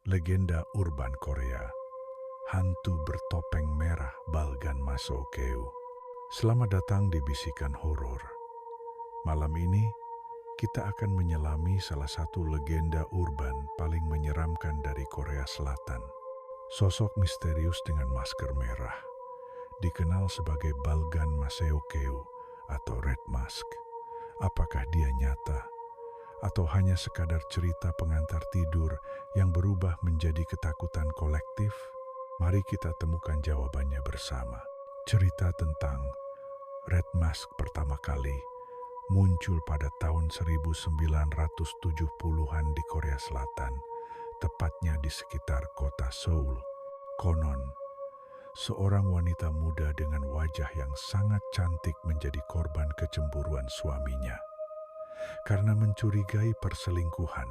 Legenda urban Korea, hantu bertopeng merah Balgan Maseokeu. Selamat datang di Bisikan Horor. Malam ini, kita akan menyelami salah satu legenda urban paling menyeramkan dari Korea Selatan. Sosok misterius dengan masker merah, dikenal sebagai Balgan Maseokeu atau Red Mask. Apakah dia nyata? Atau hanya sekadar cerita pengantar tidur yang berubah menjadi ketakutan kolektif? Mari kita temukan jawabannya bersama. Cerita tentang Red Mask pertama kali muncul pada tahun 1970-an di Korea Selatan, tepatnya di sekitar kota Seoul. Konon, seorang wanita muda dengan wajah yang sangat cantik menjadi korban kecemburuan suaminya. Karena mencurigai perselingkuhan,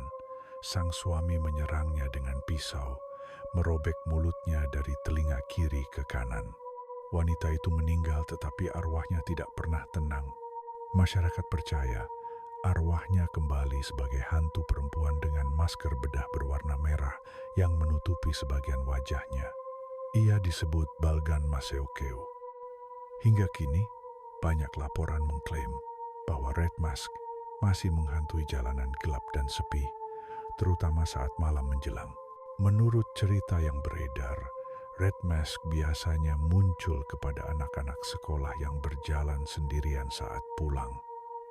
sang suami menyerangnya dengan pisau, merobek mulutnya dari telinga kiri ke kanan. Wanita itu meninggal tetapi arwahnya tidak pernah tenang. Masyarakat percaya arwahnya kembali sebagai hantu perempuan dengan masker bedah berwarna merah yang menutupi sebagian wajahnya. Ia disebut Balgan Maseokeu. Hingga kini, banyak laporan mengklaim bahwa Red Mask masih menghantui jalanan gelap dan sepi, terutama saat malam menjelang. Menurut cerita yang beredar, Red Mask biasanya muncul kepada anak-anak sekolah yang berjalan sendirian saat pulang.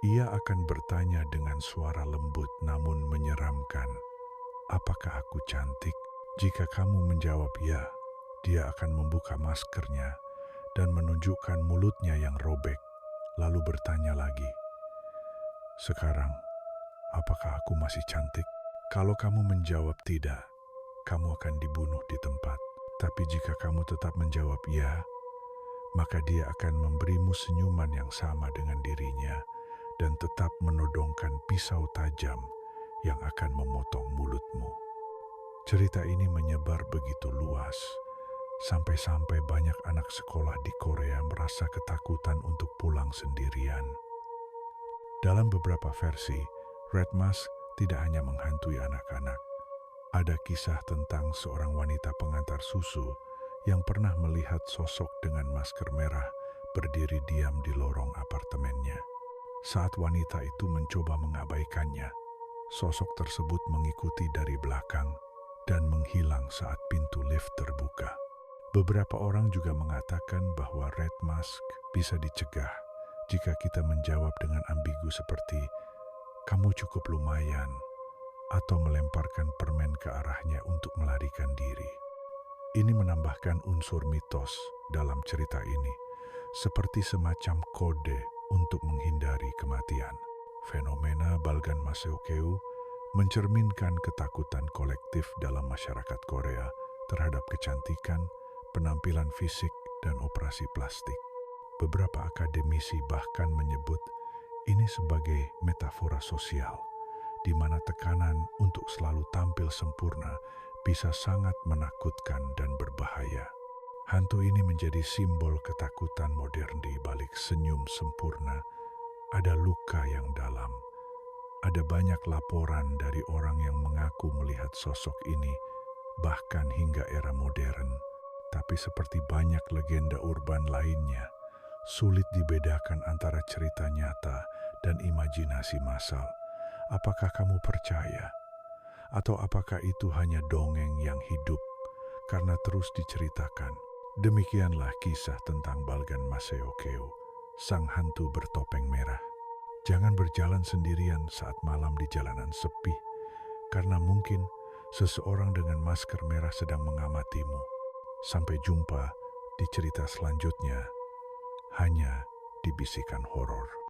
Ia akan bertanya dengan suara lembut namun menyeramkan, "Apakah aku cantik?" Jika kamu menjawab ya, dia akan membuka maskernya dan menunjukkan mulutnya yang robek, lalu bertanya lagi, "Sekarang, apakah aku masih cantik?" Kalau kamu menjawab tidak, kamu akan dibunuh di tempat. Tapi jika kamu tetap menjawab ya, maka dia akan memberimu senyuman yang sama dengan dirinya dan tetap menodongkan pisau tajam yang akan memotong mulutmu. Cerita ini menyebar begitu luas, sampai-sampai banyak anak sekolah di Korea merasa ketakutan untuk pulang sendirian. Dalam beberapa versi, Red Mask tidak hanya menghantui anak-anak. Ada kisah tentang seorang wanita pengantar susu yang pernah melihat sosok dengan masker merah berdiri diam di lorong apartemennya. Saat wanita itu mencoba mengabaikannya, sosok tersebut mengikuti dari belakang dan menghilang saat pintu lift terbuka. Beberapa orang juga mengatakan bahwa Red Mask bisa dicegah jika kita menjawab dengan ambigu seperti "kamu cukup lumayan" atau melemparkan permen ke arahnya untuk melarikan diri. Ini menambahkan unsur mitos dalam cerita ini, seperti semacam kode untuk menghindari kematian. Fenomena Balgan Maseokeu mencerminkan ketakutan kolektif dalam masyarakat Korea terhadap kecantikan, penampilan fisik, dan operasi plastik. Beberapa akademisi bahkan menyebut ini sebagai metafora sosial, di mana tekanan untuk selalu tampil sempurna bisa sangat menakutkan dan berbahaya. Hantu ini menjadi simbol ketakutan modern di balik senyum sempurna. Ada luka yang dalam. Ada banyak laporan dari orang yang mengaku melihat sosok ini, bahkan hingga era modern. Tapi seperti banyak legenda urban lainnya, sulit dibedakan antara cerita nyata dan imajinasi massal. Apakah kamu percaya? Atau apakah itu hanya dongeng yang hidup karena terus diceritakan? Demikianlah kisah tentang Balgan Maseokeu, sang hantu bertopeng merah. Jangan berjalan sendirian saat malam di jalanan sepi, karena mungkin seseorang dengan masker merah sedang mengamatimu. Sampai jumpa di cerita selanjutnya, hanya di Bisikan Horor.